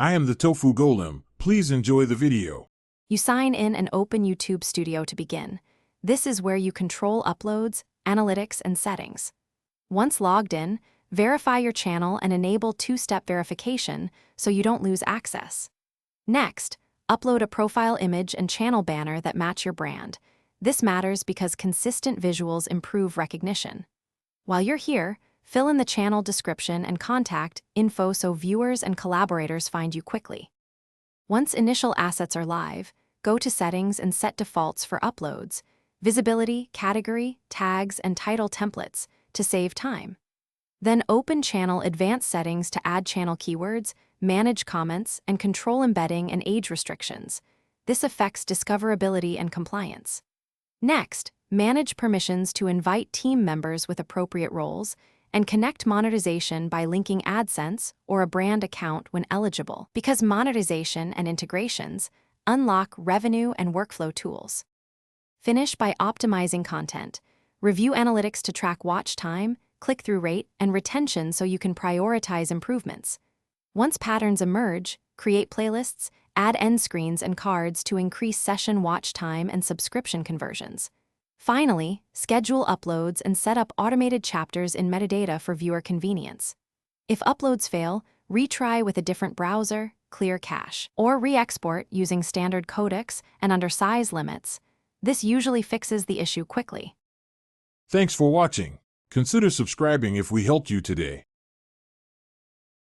I am the Tofu Golem. Please enjoy the video. You sign in and open YouTube Studio to begin. This is where you control uploads, analytics, and settings. Once logged in, verify your channel and enable two-step verification so you don't lose access. Next, upload a profile image and channel banner that match your brand. This matters because consistent visuals improve recognition. While you're here, fill in the channel description and contact info so viewers and collaborators find you quickly. Once initial assets are live, go to Settings and set defaults for uploads, visibility, category, tags, and title templates to save time. Then open Channel Advanced Settings to add channel keywords, manage comments, and control embedding and age restrictions. This affects discoverability and compliance. Next, manage permissions to invite team members with appropriate roles, and connect monetization by linking AdSense or a brand account when eligible, because monetization and integrations unlock revenue and workflow tools. Finish by optimizing content. Review analytics to track watch time, click-through rate, and retention so you can prioritize improvements. Once patterns emerge, create playlists, add end screens and cards to increase session watch time and subscription conversions. Finally, schedule uploads and set up automated chapters in metadata for viewer convenience. If uploads fail, retry with a different browser, clear cache, or re-export using standard codecs and under size limits. This usually fixes the issue quickly. Thanks for watching. Consider subscribing if we helped you today.